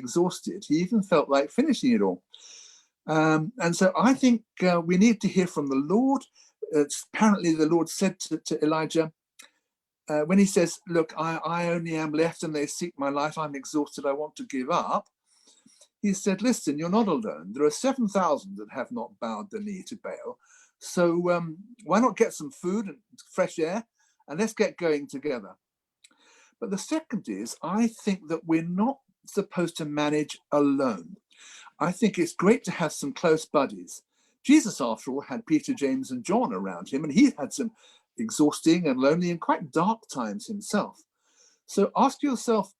exhausted. He even felt like finishing it all. And so I think we need to hear from the Lord. Apparently the Lord said to Elijah, when he says, look, I only am left and they seek my life, I'm exhausted, I want to give up. He said, listen, you're not alone. There are 7,000 that have not bowed the knee to Baal. So why not get some food and fresh air and let's get going together. But the second is, I think that we're not supposed to manage alone. I think it's great to have some close buddies. Jesus, after all, had Peter, James, and John around him, and he had some exhausting and lonely and quite dark times himself. So ask yourself,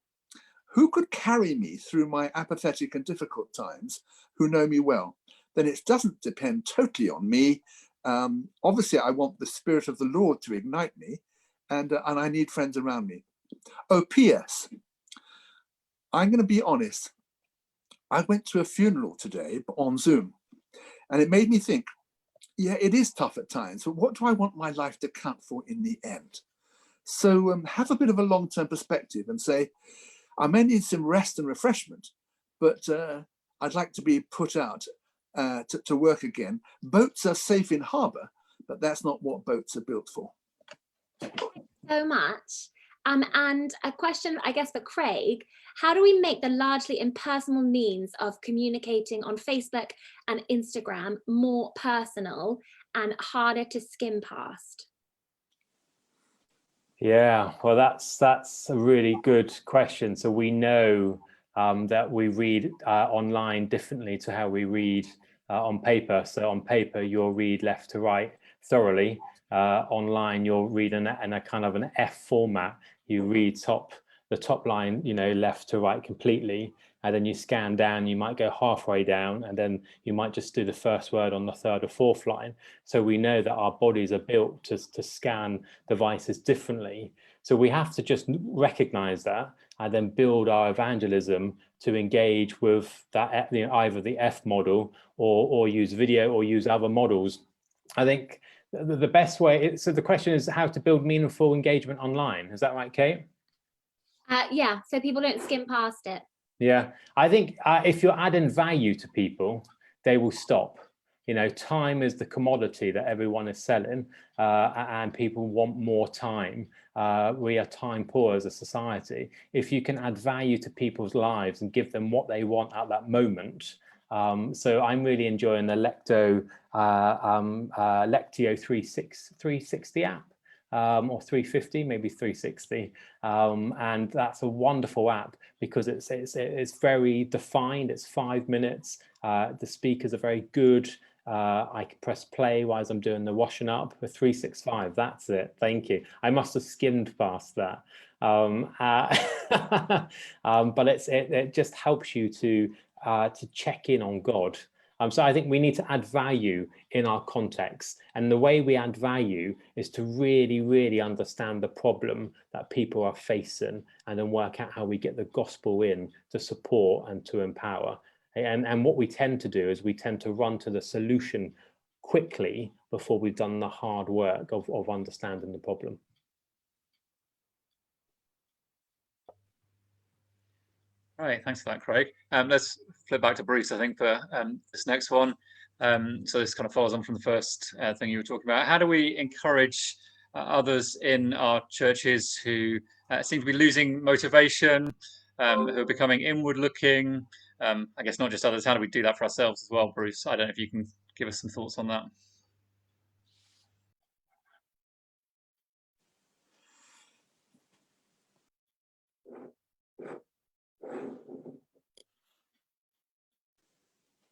who could carry me through my apathetic and difficult times, who know me well? Then it doesn't depend totally on me. Obviously, I want the Spirit of the Lord to ignite me, and I need friends around me. Oh, P.S. I'm going to be honest. I went to a funeral today on Zoom, and it made me think, yeah, it is tough at times, but what do I want my life to count for in the end? So have a bit of a long-term perspective and say, I may need some rest and refreshment, but I'd like to be put out to work again. Boats are safe in harbour, but that's not what boats are built for. So much. And a question, I guess, for Craig, how do we make the largely impersonal means of communicating on Facebook and Instagram more personal and harder to skim past? Yeah, well, that's a really good question. So we know that we read online differently to how we read on paper. So on paper, you'll read left to right thoroughly. Online, you'll read in a kind of an F format. You read the top line, left to right completely, and then you scan down. You might go halfway down, and then you might just do the first word on the third or fourth line. So we know that our bodies are built to scan devices differently. So we have to just recognize that and then build our evangelism to engage with that, either the F model or use video or use other models. I think the best way, so the question is how to build meaningful engagement online. Is that right, Kate? Yeah, so people don't skim past it. Yeah, I think if you're adding value to people, they will stop. Time is the commodity that everyone is selling, and people want more time. We are time poor as a society. If you can add value to people's lives and give them what they want at that moment. So I'm really enjoying the Lectio 360 app. Or 350, maybe 360, and that's a wonderful app because it's very defined. It's 5 minutes. The speakers are very good. I can press play while I'm doing the washing up. For 365, that's it. Thank you. I must have skimmed past that, but it just helps you to check in on God. So I think we need to add value in our context. And the way we add value is to really, really understand the problem that people are facing and then work out how we get the gospel in to support and to empower. And what we tend to do is we tend to run to the solution quickly before we've done the hard work of understanding the problem. Right, thanks for that, Craig. Let's flip back to Bruce, I think, for this next one. So this kind of follows on from the first thing you were talking about. How do we encourage others in our churches who seem to be losing motivation, who are becoming inward-looking? I guess not just others. How do we do that for ourselves as well, Bruce? I don't know if you can give us some thoughts on that.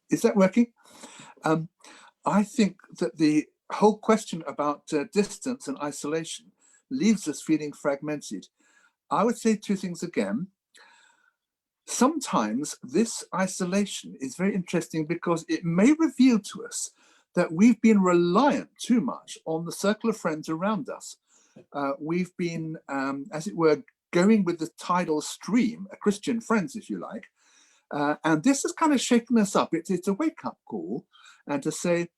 Is that working? I think that the whole question about distance and isolation leaves us feeling fragmented. I would say two things again. Sometimes this isolation is very interesting because it may reveal to us that we've been reliant too much on the circle of friends around us. We've been, as it were, going with the tidal stream, Christian friends, if you like. And this has kind of shaken us up. It's a wake-up call, and to say,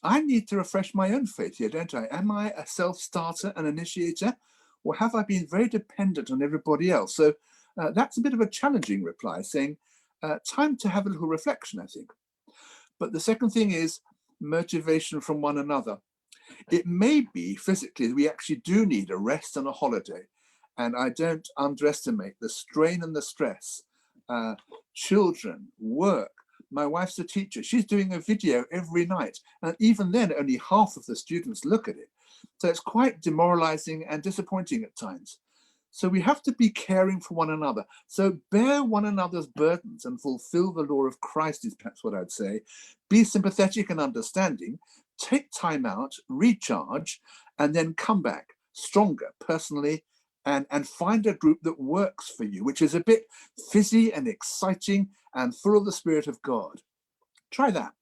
I need to refresh my own faith here, don't I? Am I a self-starter, an initiator, or have I been very dependent on everybody else? So that's a bit of a challenging reply, saying, time to have a little reflection, I think. But the second thing is motivation from one another. It may be physically that we actually do need a rest and a holiday. And I don't underestimate the strain and the stress. Children, work. My wife's a teacher. She's doing a video every night. And even then, only half of the students look at it. So it's quite demoralizing and disappointing at times. So we have to be caring for one another. So bear one another's burdens and fulfill the law of Christ is perhaps what I'd say. Be sympathetic and understanding. Take time out, recharge, and then come back stronger personally and find a group that works for you, which is a bit fizzy and exciting and full of the Spirit of God. Try that.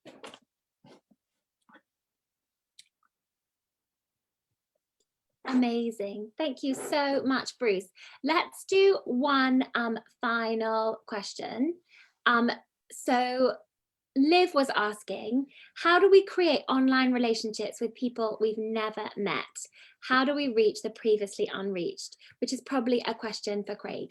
Amazing. Thank you so much, Bruce. Let's do one final question. So Liv was asking, how do we create online relationships with people we've never met? How do we reach the previously unreached? Which is probably a question for Craig.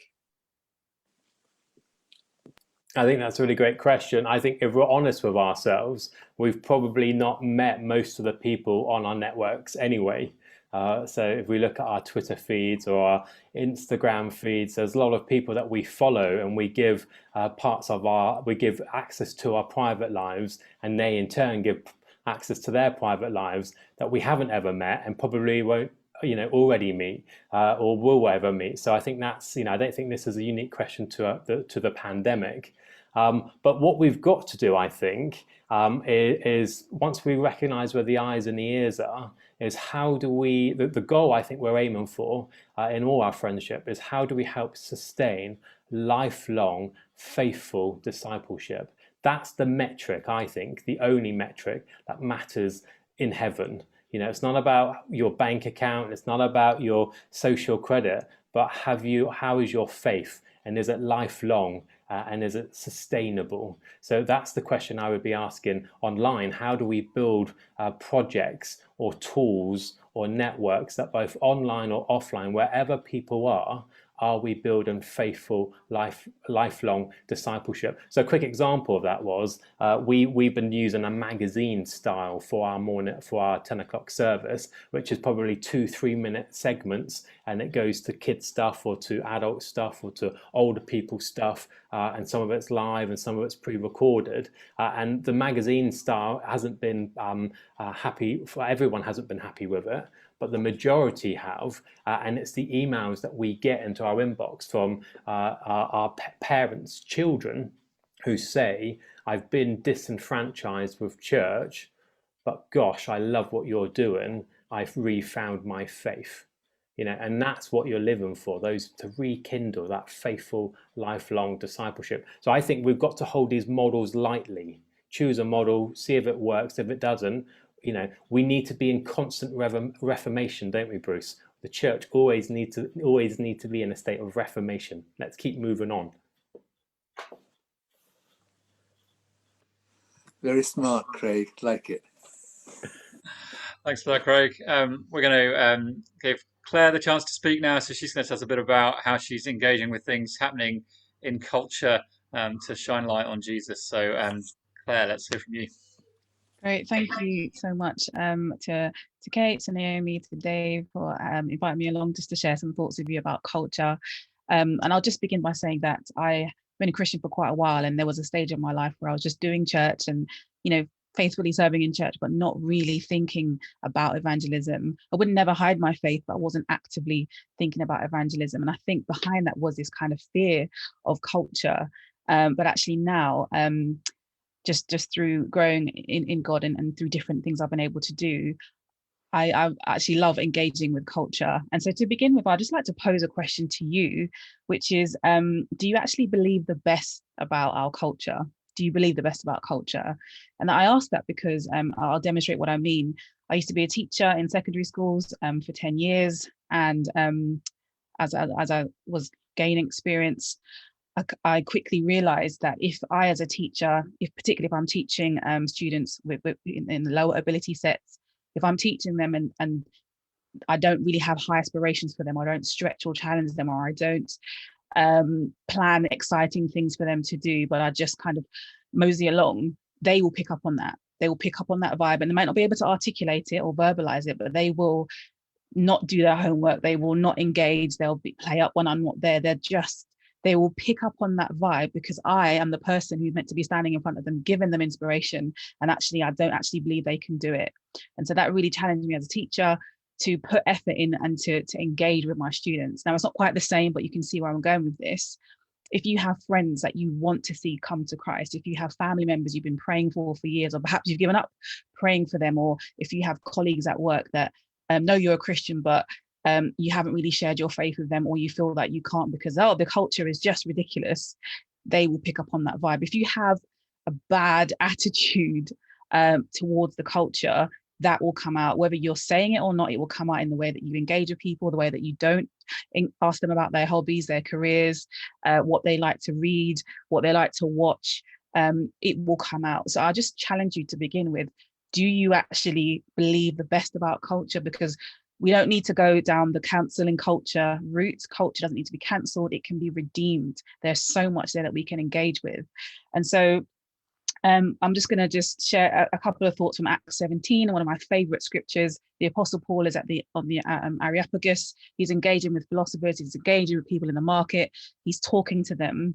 I think that's a really great question. I think if we're honest with ourselves, we've probably not met most of the people on our networks anyway. So if we look at our Twitter feeds or our Instagram feeds, there's a lot of people that we follow and we give we give access to our private lives, and they in turn give access to their private lives that we haven't ever met and probably won't already meet or will ever meet. So I think that's, I don't think this is a unique question to the pandemic. But what we've got to do, I think, is once we recognize where the eyes and the ears are, is how do we, the goal I think we're aiming for in all our friendship is how do we help sustain lifelong, faithful discipleship? That's the metric, I think, the only metric that matters in heaven. It's not about your bank account, it's not about your social credit, but how is your faith? And is it lifelong? And is it sustainable? So that's the question I would be asking online. How do we build projects or tools or networks that both online or offline, wherever people are we building faithful lifelong discipleship? So a quick example of that was we've been using a magazine style for our 10 o'clock service, which is probably 2-3 minute segments, and it goes to kids stuff or to adult stuff or to older people stuff, and some of it's live and some of it's pre-recorded, and the magazine style hasn't been everyone hasn't been happy with it, but the majority have, and it's the emails that we get into our inbox from our parents' children who say, I've been disenfranchised with church, but gosh, I love what you're doing. I've refound my faith. And that's what you're living for, to rekindle that faithful, lifelong discipleship. So I think we've got to hold these models lightly. Choose a model, see if it works. If it doesn't, we need to be in constant reformation, don't we, Bruce? The church always need to be in a state of reformation. Let's keep moving on. Very smart, Craig. Like it. Thanks for that, Craig. We're going to give Claire the chance to speak now. So she's going to tell us a bit about how she's engaging with things happening in culture to shine light on Jesus. So Claire, let's hear from you. Great, thank you so much to Kate, to Naomi, to Dave for inviting me along just to share some thoughts with you about culture. And I'll just begin by saying that I've been a Christian for quite a while, and there was a stage in my life where I was just doing church and, faithfully serving in church, but not really thinking about evangelism. I would never hide my faith, but I wasn't actively thinking about evangelism. And I think behind that was this kind of fear of culture. But actually now, just through growing in God and through different things I've been able to do, I actually love engaging with culture. And so to begin with, I'd just like to pose a question to you, which is, do you actually believe the best about our culture? Do you believe the best about culture? And I ask that because I'll demonstrate what I mean. I used to be a teacher in secondary schools for 10 years. And as I was gaining experience, I quickly realized that if I, as a teacher, particularly if I'm teaching students in the lower ability sets, if I'm teaching them and I don't really have high aspirations for them, I don't stretch or challenge them, or I don't plan exciting things for them to do, but I just kind of mosey along, they will pick up on that. They will pick up on that vibe, and they might not be able to articulate it or verbalize it, but they will not do their homework. They will not engage. They'll play up when I'm not there. They will pick up on that vibe, because I am the person who's meant to be standing in front of them, giving them inspiration. And actually, I don't actually believe they can do it. And so that really challenged me as a teacher to put effort in and to engage with my students. Now, it's not quite the same, but you can see where I'm going with this. If you have friends that you want to see come to Christ, if you have family members you've been praying for years, or perhaps you've given up praying for them, or if you have colleagues at work that know you're a Christian, but you haven't really shared your faith with them, or you feel that you can't because, oh, the culture is just ridiculous, they will pick up on that vibe. If you have a bad attitude towards the culture, that will come out, whether you're saying it or not. It will come out in the way that you engage with people, the way that you don't ask them about their hobbies, their careers, what they like to read, what they like to watch. It will come out. So I just challenge you to begin with, do you actually believe the best about culture? Because we don't need to go down the cancelling culture route. Culture doesn't need to be cancelled. It can be redeemed. There's so much there that we can engage with. And so I'm just going to just share a couple of thoughts from Acts 17, one of my favorite scriptures. The Apostle Paul is on the Areopagus. He's engaging with philosophers. He's engaging with people in the market. He's talking to them.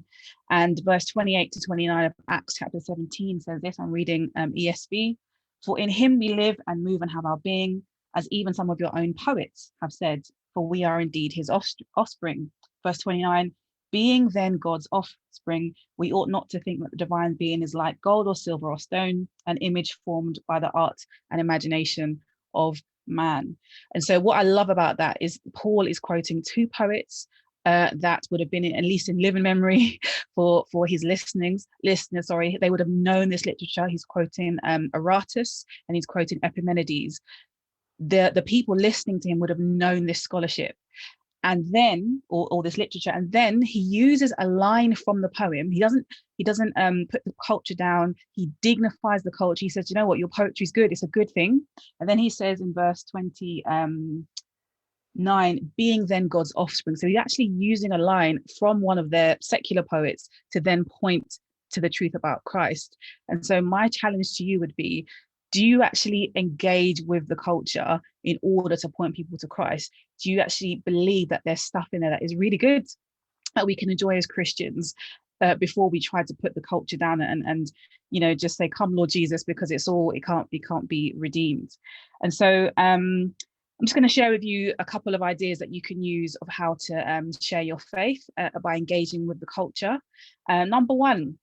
And verse 28 to 29 of Acts chapter 17 says this. I'm reading ESV. For in him we live and move and have our being, as even some of your own poets have said, for we are indeed his offspring. Verse 29, being then God's offspring, we ought not to think that the divine being is like gold or silver or stone, an image formed by the art and imagination of man. And so what I love about that is Paul is quoting two poets that would have been at least in living memory for his listeners. They would have known this literature. He's quoting Aratus and he's quoting Epimenides. The people listening to him would have known this scholarship. And then, or this literature, and then he uses a line from the poem. He doesn't put the culture down. He dignifies the culture. He says, you know what, your poetry is good. It's a good thing. And then he says in verse 29, being then God's offspring. So he's actually using a line from one of their secular poets to then point to the truth about Christ. And so my challenge to you would be, do you actually engage with the culture in order to point people to Christ? Do you actually believe that there's stuff in there that is really good that we can enjoy as Christians before we try to put the culture down and just say, come Lord Jesus, because it can't be redeemed. And so I'm just going to share with you a couple of ideas that you can use of how to share your faith by engaging with the culture. Number one,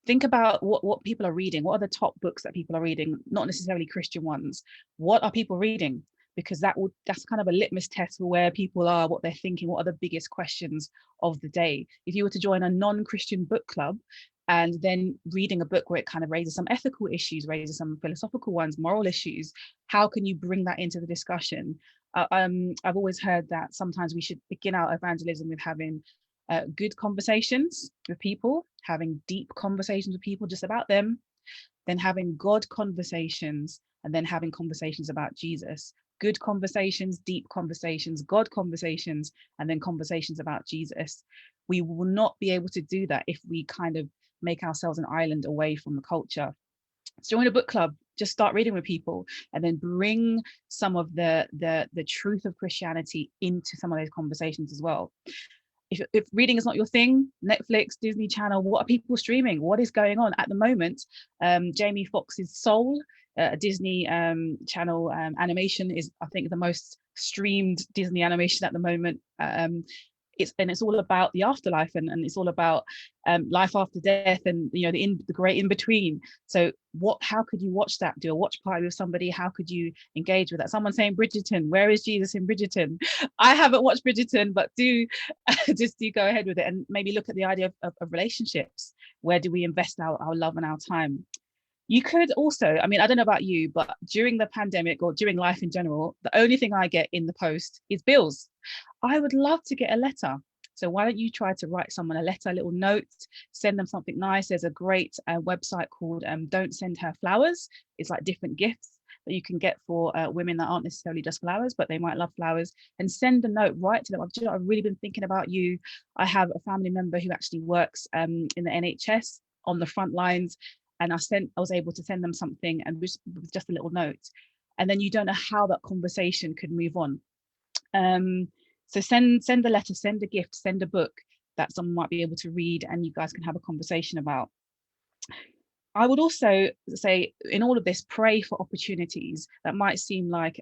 think about what people are reading. What are the top books that people are reading? Not necessarily Christian ones. What are people reading? Because that's kind of a litmus test for where people are, what they're thinking, what are the biggest questions of the day. If you were to join a non-Christian book club and then reading a book where it kind of raises some ethical issues, raises some philosophical ones, moral issues, how can you bring that into the discussion? I've always heard that sometimes we should begin our evangelism with having good conversations with people, having deep conversations with people just about them, then having God conversations, and then having conversations about Jesus. Good conversations, deep conversations, God conversations, and then conversations about Jesus. We will not be able to do that if we kind of make ourselves an island away from the culture. So join a book club, just start reading with people, and then bring some of the truth of Christianity into some of those conversations as well. If reading is not your thing, Netflix, Disney Channel, what are people streaming? What is going on at the moment? Jamie Foxx's Soul, a Disney Channel animation, is, I think, the most streamed Disney animation at the moment. It's all about the afterlife, and it's all about life after death, and the great in between. So how could you watch that? Do a watch party with somebody? How could you engage with that? Someone saying Bridgerton, where is Jesus in Bridgerton? I haven't watched Bridgerton, but do go ahead with it, and maybe look at the idea of relationships. Where do we invest our love and our time? You could also, I don't know about you, but during the pandemic or during life in general, the only thing I get in the post is bills. I would love to get a letter. So why don't you try to write someone a letter, a little note, send them something nice. There's a great website called Don't Send Her Flowers. It's like different gifts that you can get for women that aren't necessarily just flowers, but they might love flowers, and send a note right to them. I've really been thinking about you. I have a family member who actually works in the NHS on the front lines, and I was able to send them something, and with just a little note. And then you don't know how that conversation could move on. So send a letter, send a gift, send a book that someone might be able to read, and you guys can have a conversation about. I would also say, in all of this, pray for opportunities. That might seem like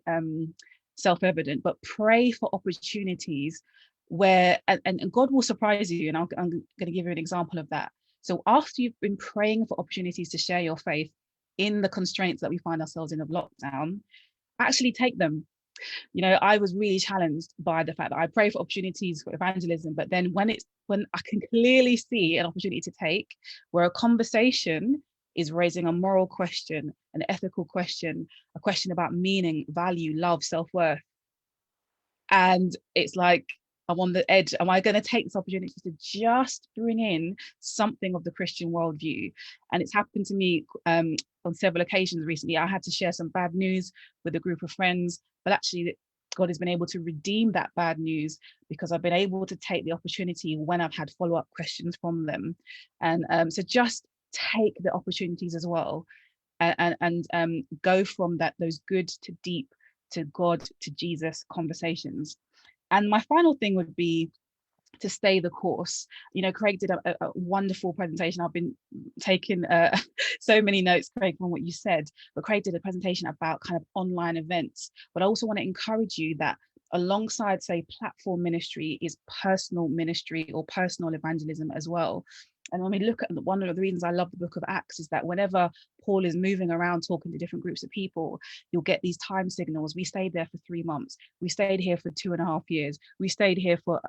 self-evident, but pray for opportunities where, and God will surprise you. And I'm going to give you an example of that. So after you've been praying for opportunities to share your faith in the constraints that we find ourselves in of lockdown, actually take them. You know, I was really challenged by the fact that I pray for opportunities for evangelism, but then when I can clearly see an opportunity to take where a conversation is raising a moral question, an ethical question, a question about meaning, value, love, self-worth, and it's like, I'm on the edge. Am I going to take this opportunity to just bring in something of the Christian worldview? And it's happened to me on several occasions recently. I had to share some bad news with a group of friends, but actually God has been able to redeem that bad news because I've been able to take the opportunity when I've had follow-up questions from them. And so just take the opportunities as well, and go from those good to deep, to God, to Jesus conversations. And my final thing would be to stay the course. You know, Craig did a wonderful presentation. I've been taking so many notes, Craig, from what you said, but Craig did a presentation about kind of online events. But I also want to encourage you that alongside, say, platform ministry is personal ministry or personal evangelism as well. And when we look at one of the reasons I love the book of Acts is that whenever Paul is moving around talking to different groups of people, you'll get these time signals. We stayed there for 3 months. We stayed here for 2.5 years. We stayed here for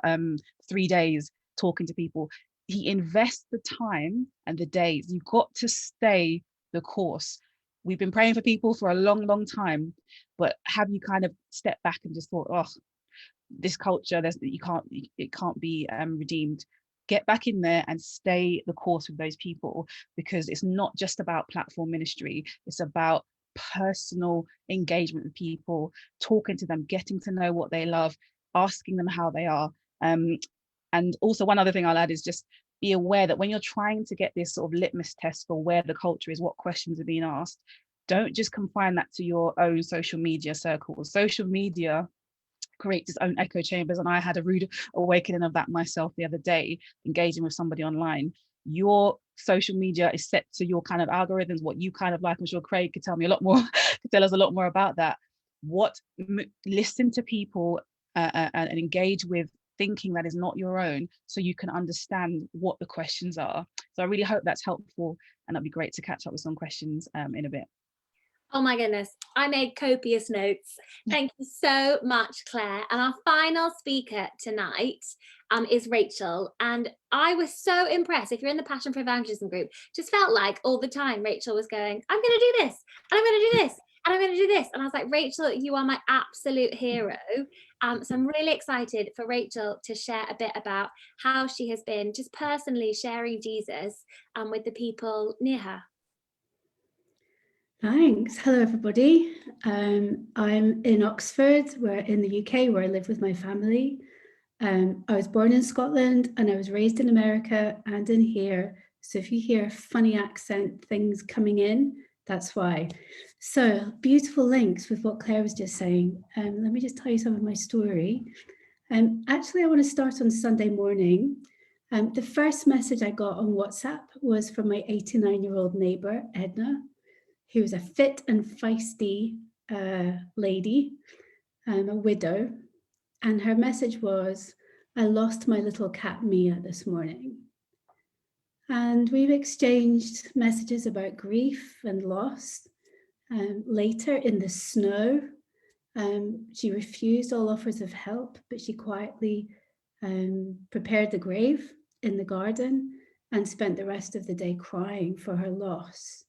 3 days talking to people. He invests the time and the days. You've got to stay the course. We've been praying for people for a long, long time, but have you kind of stepped back and just thought, oh, this culture, it can't be redeemed? Get back in there and stay the course with those people, because it's not just about platform ministry. It's about personal engagement with people, talking to them, getting to know what they love, asking them how they are. And also one other thing I'll add is just be aware that when you're trying to get this sort of litmus test for where the culture is, what questions are being asked, don't just confine that to your own social media circles. Social media creates its own echo chambers, and I had a rude awakening of that myself the other day, engaging with somebody online. Your social media is set to your kind of algorithms, what you kind of like. I'm sure Craig could tell me a lot more, could tell us a lot more about that. Listen to people and engage with thinking that is not your own, so you can understand what the questions are. So I really hope that's helpful, and it'd be great to catch up with some questions in a bit. Oh my goodness, I made copious notes. Thank you so much, Claire. And our final speaker tonight is Rachel. And I was so impressed. If you're in the Passion for Evangelism group, just felt like all the time Rachel was going, I'm going to do this, and I'm going to do this, and I'm going to do this. And I was like, Rachel, you are my absolute hero. So I'm really excited for Rachel to share a bit about how she has been just personally sharing Jesus with the people near her. Thanks. Hello, everybody. I'm in Oxford, in the UK, where I live with my family. I was born in Scotland and I was raised in America and in here. So if you hear funny accent things coming in, that's why. So beautiful links with what Claire was just saying. Let me just tell you some of my story. Actually, I want to start on Sunday morning. The first message I got on WhatsApp was from my 89-year-old neighbour, Edna, who was a fit and feisty lady, a widow. And her message was, I lost my little cat Mia this morning. And we've exchanged messages about grief and loss. Later in the snow, she refused all offers of help, but she quietly prepared the grave in the garden and spent the rest of the day crying for her loss.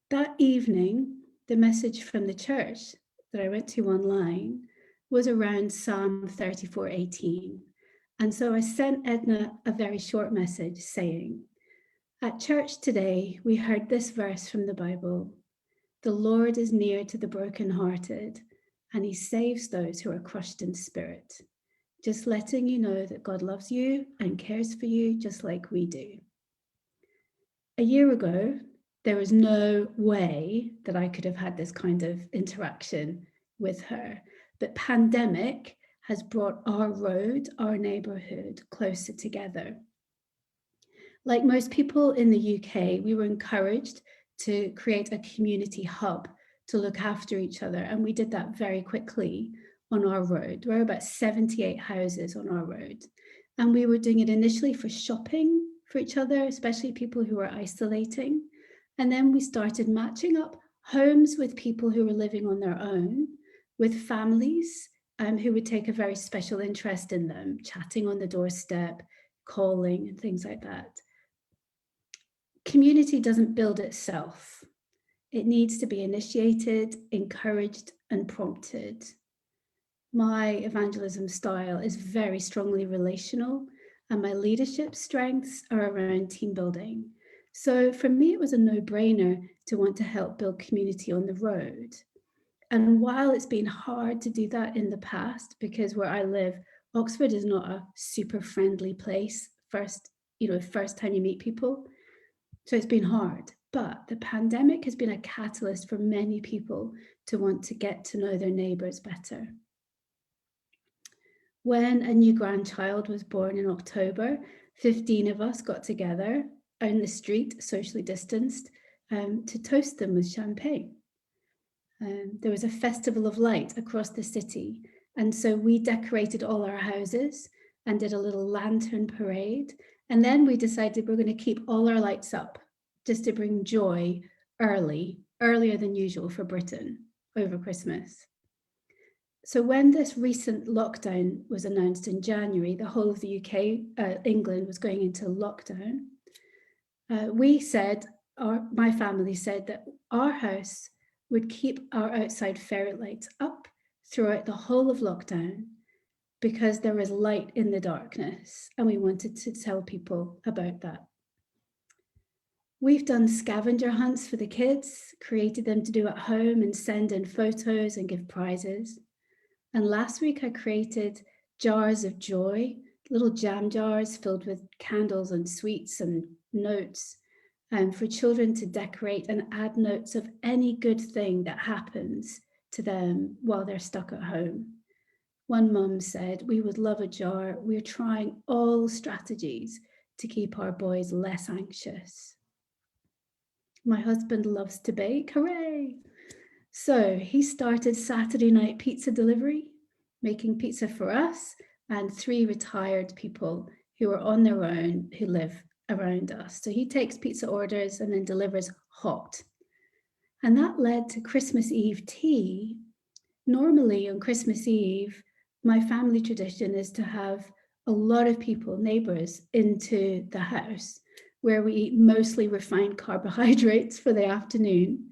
That evening, the message from the church that I went to online was around Psalm 34:18. And so I sent Edna a very short message saying, at church today, we heard this verse from the Bible. The Lord is near to the brokenhearted, and he saves those who are crushed in spirit. Just letting you know that God loves you and cares for you just like we do. A year ago, there was no way that I could have had this kind of interaction with her. But pandemic has brought our road, our neighborhood closer together. Like most people in the UK, we were encouraged to create a community hub to look after each other. And we did that very quickly on our road. There were about 78 houses on our road. And we were doing it initially for shopping for each other, especially people who were isolating. And then we started matching up homes with people who were living on their own, with families who would take a very special interest in them, chatting on the doorstep, calling and things like that. Community doesn't build itself. It needs to be initiated, encouraged, and prompted. My evangelism style is very strongly relational, and my leadership strengths are around team building. So for me, it was a no-brainer to want to help build community on the road. And while it's been hard to do that in the past, because where I live, Oxford is not a super friendly place, first time you meet people. So it's been hard, but the pandemic has been a catalyst for many people to want to get to know their neighbours better. When a new grandchild was born in October, 15 of us got together on the street, socially distanced, to toast them with champagne. There was a festival of light across the city, and so we decorated all our houses and did a little lantern parade. And then we decided we're going to keep all our lights up just to bring joy earlier than usual for Britain over Christmas. So when this recent lockdown was announced in January, the whole of the UK, England was going into lockdown. My family said that our house would keep our outside ferret lights up throughout the whole of lockdown because there was light in the darkness, and we wanted to tell people about that. We've done scavenger hunts for the kids, created them to do at home and send in photos and give prizes. And last week I created jars of joy, little jam jars filled with candles and sweets and notes, for children to decorate and add notes of any good thing that happens to them while they're stuck at home. One mum said, "We would love a jar. We're trying all strategies to keep our boys less anxious." My husband loves to bake, hooray! So he started Saturday night pizza delivery, making pizza for us and 3 retired people who are on their own who live around us. So he takes pizza orders and then delivers hot. And that led to Christmas Eve tea. Normally on Christmas Eve, my family tradition is to have a lot of people, neighbors, into the house where we eat mostly refined carbohydrates for the afternoon.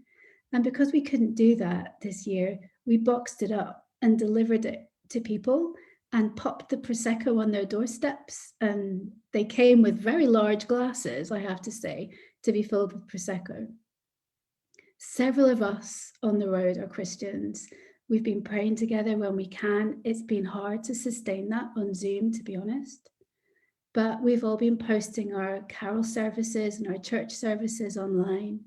And because we couldn't do that this year, we boxed it up and delivered it to people and popped the Prosecco on their doorsteps. And they came with very large glasses, I have to say, to be filled with Prosecco. Several of us on the road are Christians. We've been praying together when we can. It's been hard to sustain that on Zoom, to be honest. But we've all been posting our carol services and our church services online,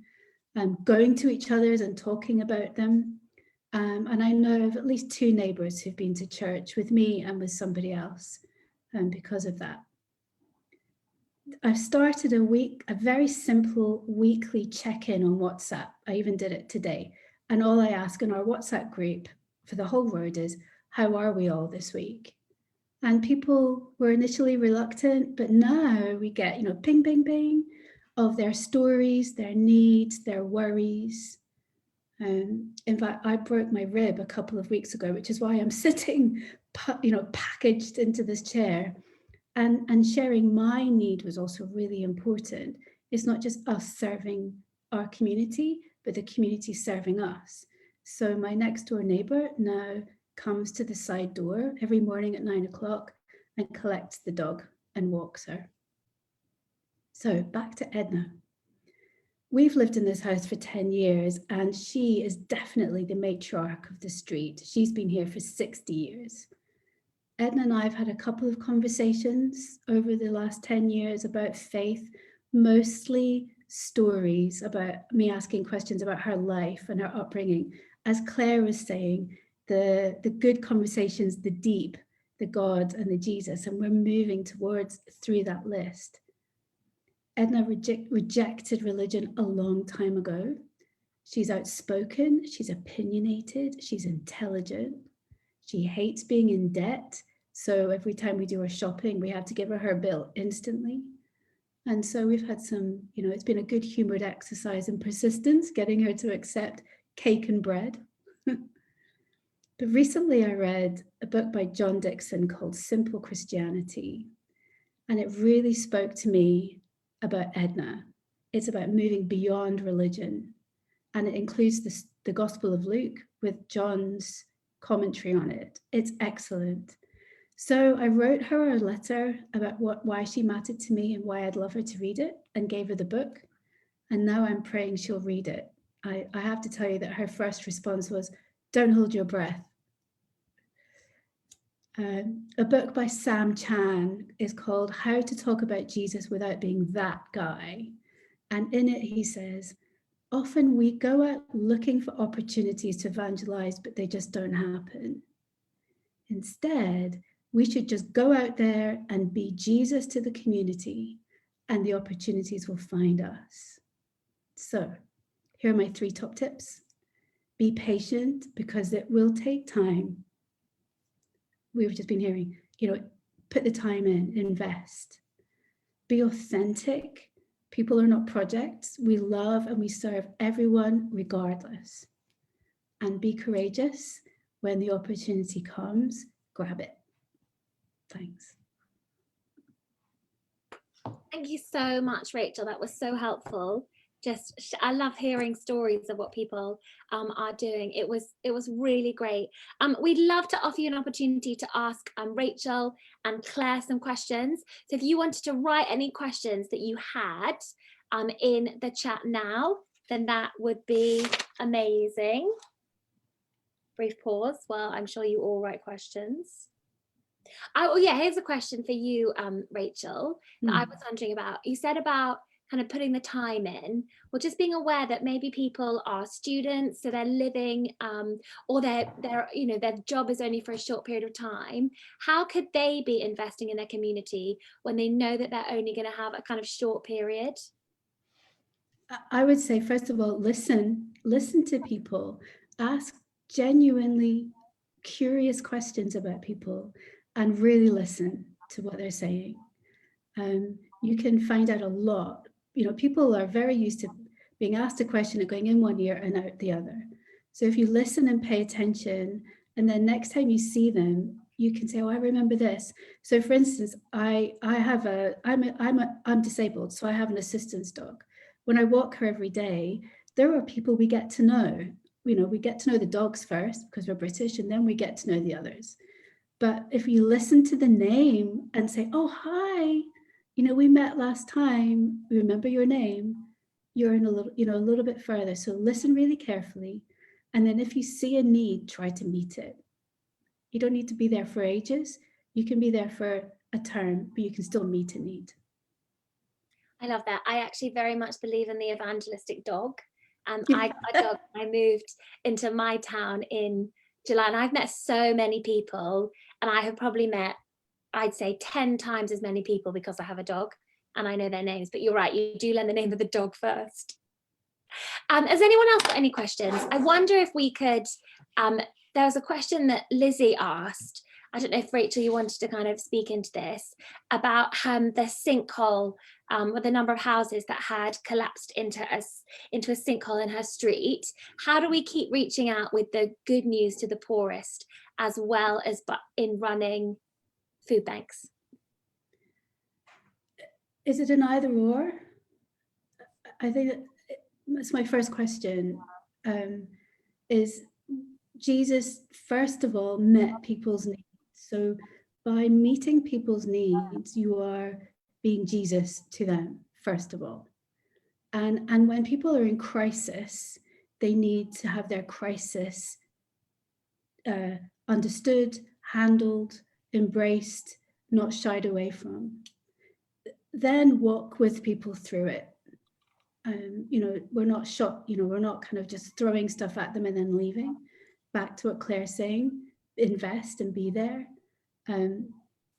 going to each other's and talking about them. And I know of at least 2 neighbours who've been to church with me and with somebody else because of that. I've started a very simple weekly check-in on WhatsApp. I even did it today. And all I ask in our WhatsApp group for the whole road is, how are we all this week? And people were initially reluctant, but now we get, ping, ping, ping of their stories, their needs, their worries. In fact, I broke my rib a couple of weeks ago, which is why I'm sitting, packaged into this chair. And sharing my need was also really important. It's not just us serving our community, but the community serving us. So my next door neighbor now comes to the side door every morning at 9 o'clock and collects the dog and walks her. So back to Edna. we've lived in this house for 10 years, and she is definitely the matriarch of the street. She's been here for 60 years. Edna and I have had a couple of conversations over the last 10 years about faith, mostly stories about me asking questions about her life and her upbringing. As Claire was saying, the good conversations, the deep, the God and the Jesus, and we're moving towards through that list. Edna rejected religion a long time ago. She's outspoken, she's opinionated, she's intelligent. She hates being in debt. So every time we do our shopping, we have to give her bill instantly. And so we've had some, it's been a good humored exercise in persistence, getting her to accept cake and bread. But recently I read a book by John Dixon called Simple Christianity. And it really spoke to me about Edna. It's about moving beyond religion. And it includes the Gospel of Luke with John's commentary on it. It's excellent. So I wrote her a letter about why she mattered to me and why I'd love her to read it, and gave her the book. And now I'm praying she'll read it. I have to tell you that her first response was, "Don't hold your breath." A book by Sam Chan is called How to Talk About Jesus Without Being That Guy. And in it, he says, often we go out looking for opportunities to evangelize, but they just don't happen. Instead, we should just go out there and be Jesus to the community, and the opportunities will find us. So here are my 3 top tips. Be patient, because it will take time. We've just been hearing, put the time in, invest. Be authentic. People are not projects. We love and we serve everyone regardless. And be courageous. When the opportunity comes, grab it. Thanks. Thank you so much, Rachel. That was so helpful. I love hearing stories of what people are doing. It was really great. We'd love to offer you an opportunity to ask Rachel and Claire some questions. So if you wanted to write any questions that you had in the chat now, then that would be amazing. Brief pause while I'm sure you all write questions. Oh yeah, here's a question for you, Rachel, that I was wondering about. You said about kind of putting the time in, or just being aware that maybe people are students, so they're living, or their job is only for a short period of time. How could they be investing in their community when they know that they're only going to have a kind of short period? I would say, first of all, listen to people, ask genuinely curious questions about people, and really listen to what they're saying. You can find out a lot. People are very used to being asked a question and going in one ear and out the other. So if you listen and pay attention, and then next time you see them, you can say, "Oh, I remember this." So for instance, I'm disabled, so I have an assistance dog. When I walk her every day, there are people we get to know. We get to know the dogs first because we're British, and then we get to know the others. But if you listen to the name and say, "Oh, hi, we met last time, we remember your name," you're in a little bit further. So listen really carefully. And then if you see a need, try to meet it. You don't need to be there for ages. You can be there for a term, but you can still meet a need. I love that. I actually very much believe in the evangelistic dog. I got a dog when I moved into my town in July, and I've met so many people, and I have probably met, I'd say 10 times as many people because I have a dog and I know their names. But you're right, you do learn the name of the dog first. Has anyone else got any questions? I wonder if we could, there was a question that Lizzie asked. I don't know if Rachel, you wanted to kind of speak into this about the sinkhole, with the number of houses that had collapsed into a sinkhole in her street. How do we keep reaching out with the good news to the poorest, as well as in running food banks? Is it an either or? I think that's my first question. Is Jesus, first of all, met people's needs. So by meeting people's needs, you are being Jesus to them, first of all. And when people are in crisis, they need to have their crisis understood, handled, embraced, not shied away from. Then walk with people through it. You know, we're not shot, you know, we're not kind of just throwing stuff at them and then leaving. Back to what Claire's saying, invest and be there.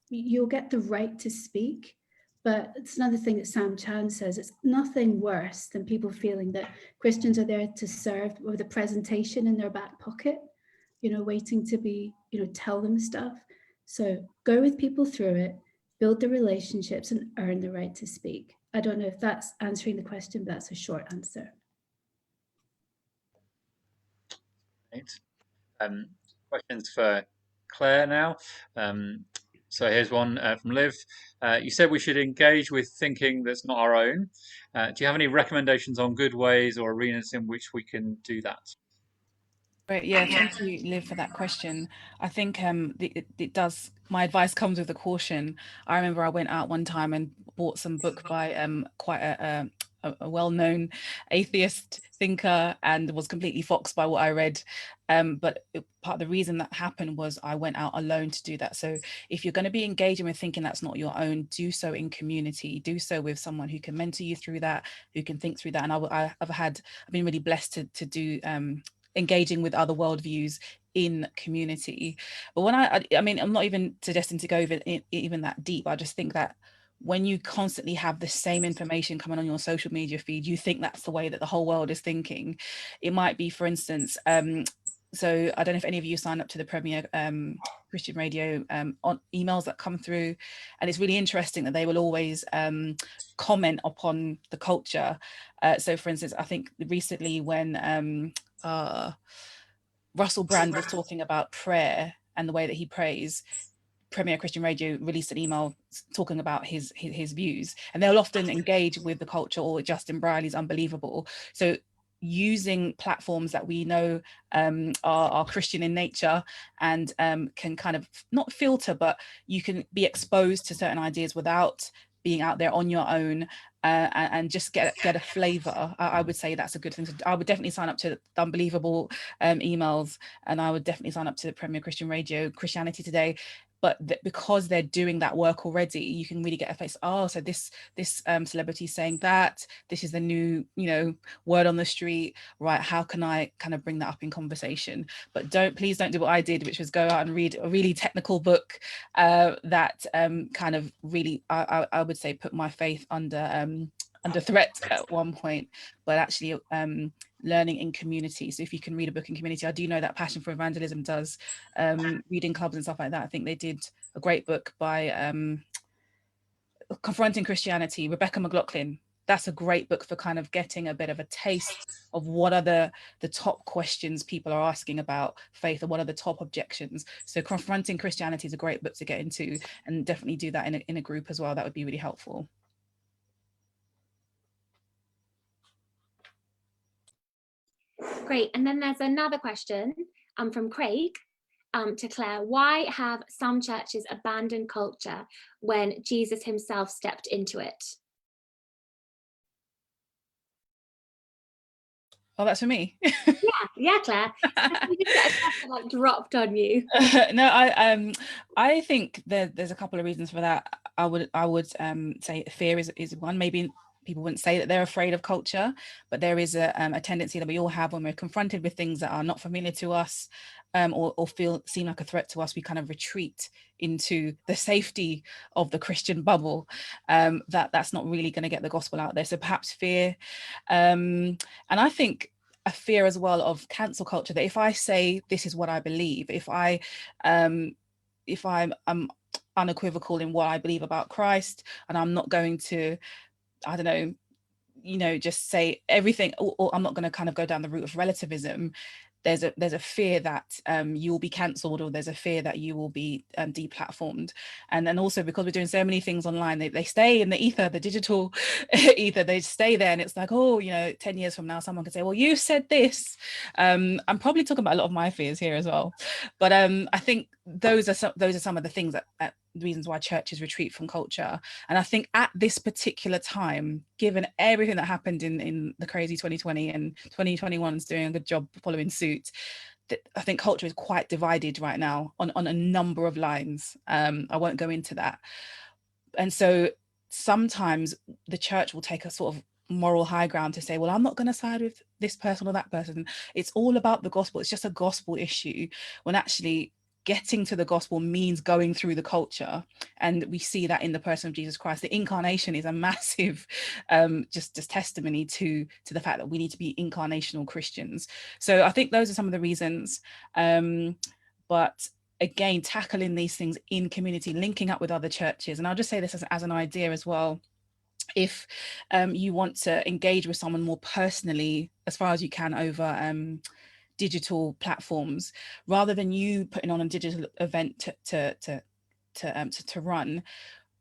You'll get the right to speak, but it's another thing that Sam Chan says, it's nothing worse than people feeling that Christians are there to serve with a presentation in their back pocket, you know, waiting to be, you know, tell them stuff. So go with people through it, build the relationships, and earn the right to speak. I don't know if that's answering the question, but that's a short answer. Right. Questions for Claire now. So here's one from Liv. You said we should engage with thinking that's not our own. Do you have any recommendations on good ways or arenas in which we can do that? Great, yeah, thank you, Liv, for that question. I think it does, my advice comes with a caution. I remember I went out one time and bought some book by quite a well-known atheist thinker and was completely foxed by what I read. But part of the reason that happened was I went out alone to do that. So if you're going to be engaging with thinking that's not your own, do so in community, do so with someone who can mentor you through that, who can think through that. And I've been really blessed to do engaging with other worldviews in community. But when I mean, I'm not even suggesting to go even that deep. I just think that when you constantly have the same information coming on your social media feed, you think that's the way that the whole world is thinking. It might be, for instance, so I don't know if any of you signed up to the Premier Christian Radio on emails that come through, and it's really interesting that they will always comment upon the culture. So for instance, I think recently when Russell Brand was talking about prayer and the way that he prays, Premier Christian Radio released an email talking about his views, and they'll often engage with the culture, or Justin Brierley's Unbelievable. So using platforms that we know are Christian in nature and can kind of not filter, but you can be exposed to certain ideas without being out there on your own, and just get a flavor. I would say that's a good thing. I would definitely sign up to the Unbelievable emails, and I would definitely sign up to the Premier Christian Radio, Christianity Today. But because they're doing that work already, you can really get a face. Oh, so this celebrity is saying that, this is the new, you know, word on the street, right? How can I kind of bring that up in conversation? But please don't do what I did, which was go out and read a really technical book that kind of really, I would say, put my faith under threat at one point. But actually learning in community. So if you can read a book in community, I do know that Passion for Evangelism does reading clubs and stuff like that. I think they did a great book by Confronting Christianity, Rebecca McLaughlin. That's a great book for kind of getting a bit of a taste of what are the top questions people are asking about faith, and what are the top objections. So Confronting Christianity is a great book to get into, and definitely do that in a group as well. That would be really helpful. Great. And then there's another question from Craig to Claire. Why have some churches abandoned culture when Jesus himself stepped into it? Oh, that's for me. Yeah, Claire. You just get a question like dropped on you. No, I think there's a couple of reasons for that. I would say fear is one. Maybe people wouldn't say that they're afraid of culture, but there is a tendency that we all have when we're confronted with things that are not familiar to us, or seem like a threat to us. We kind of retreat into the safety of the Christian bubble. That's not really going to get the gospel out there. So perhaps fear, and I think a fear as well of cancel culture, that if I say this is what I believe, if I'm unequivocal in what I believe about Christ, and I'm not going to, I don't know, you know, just say everything, or I'm not going to kind of go down the route of relativism, there's a fear that you will be cancelled, or there's a fear that you will be deplatformed. And then also, because we're doing so many things online, they stay in the ether, the digital ether, they stay there, and it's like, oh, you know, 10 years from now someone could say, well, you said this. I'm probably talking about a lot of my fears here as well, but I think those are some of the things that reasons why churches retreat from culture. And I think at this particular time, given everything that happened in the crazy 2020, and 2021 is doing a good job following suit, I think culture is quite divided right now on a number of lines. I won't go into that. And so sometimes the church will take a sort of moral high ground to say, well, I'm not going to side with this person or that person. It's all about the gospel. It's just a gospel issue, when actually getting to the gospel means going through the culture. And we see that in the person of Jesus Christ. The incarnation is a massive just testimony to the fact that we need to be incarnational Christians. So I think those are some of the reasons. But again, tackling these things in community, linking up with other churches. And I'll just say this as an idea as well. If you want to engage with someone more personally, as far as you can, over digital platforms, rather than you putting on a digital event to run,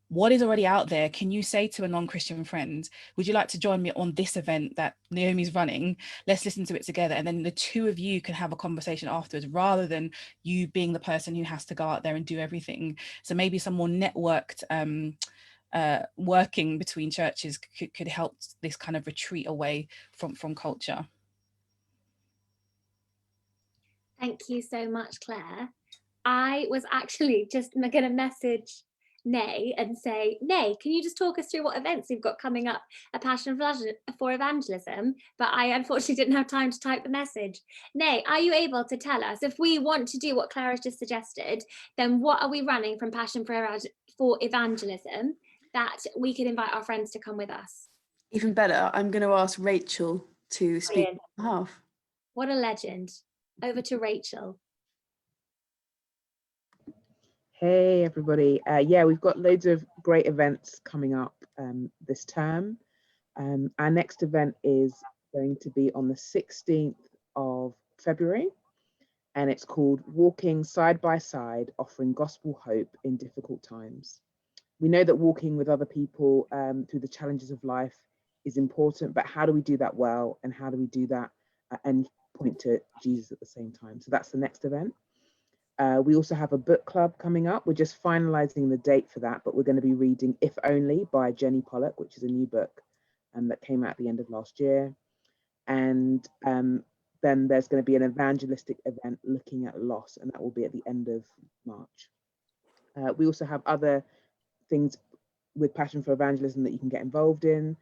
what is already out there, can you say to a non-Christian friend, would you like to join me on this event that Naomi's running? Let's listen to it together. And then the two of you can have a conversation afterwards, rather than you being the person who has to go out there and do everything. So maybe some more networked working between churches could help this kind of retreat away from culture. Thank you so much, Claire. I was actually just going to message Nay and say, Nay, can you just talk us through what events you've got coming up at Passion for Evangelism? But I unfortunately didn't have time to type the message. Nay, are you able to tell us, if we want to do what Claire has just suggested, then what are we running from Passion for Evangelism that we could invite our friends to come with us? Even better, I'm going to ask Rachel to speak Brilliant. on behalf. What a legend. Over to Rachel. Hey everybody. Yeah, we've got loads of great events coming up this term. Our next event is going to be on the 16th of February, and it's called Walking Side by Side, Offering Gospel Hope in Difficult Times. We know that walking with other people through the challenges of life is important, but how do we do that well, and how do we do that and point to Jesus at the same time? So that's the next event. We also have a book club coming up. We're just finalizing the date for that, but we're going to be reading If Only by Jenny Pollock, which is a new book that came out at the end of last year. And then there's going to be an evangelistic event looking at loss, and that will be at the end of March. We also have other things with Passion for Evangelism that you can get involved in.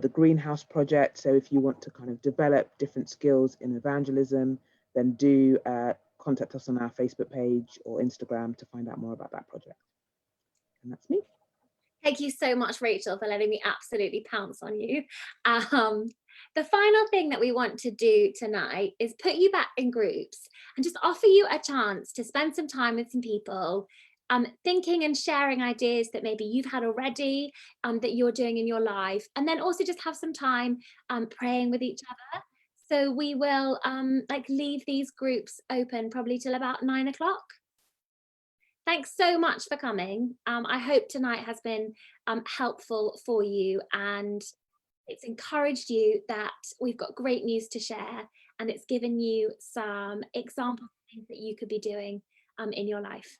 The Greenhouse Project. So if you want to kind of develop different skills in evangelism, then do contact us on our Facebook page or Instagram to find out more about that project. And that's me. Thank you so much, Rachel, for letting me absolutely pounce on you. The final thing that we want to do tonight is put you back in groups and just offer you a chance to spend some time with some people, thinking and sharing ideas that maybe you've had already, that you're doing in your life, and then also just have some time praying with each other. So we will leave these groups open probably till about 9 o'clock. Thanks so much for coming. I hope tonight has been helpful for you, and it's encouraged you that we've got great news to share, and it's given you some examples of things that you could be doing in your life.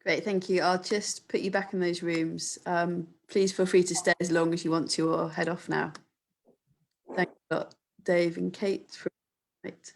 Great, thank you. I'll just put you back in those rooms. Please feel free to stay as long as you want to, or head off now. Thanks a lot, Dave and Kate, for tonight.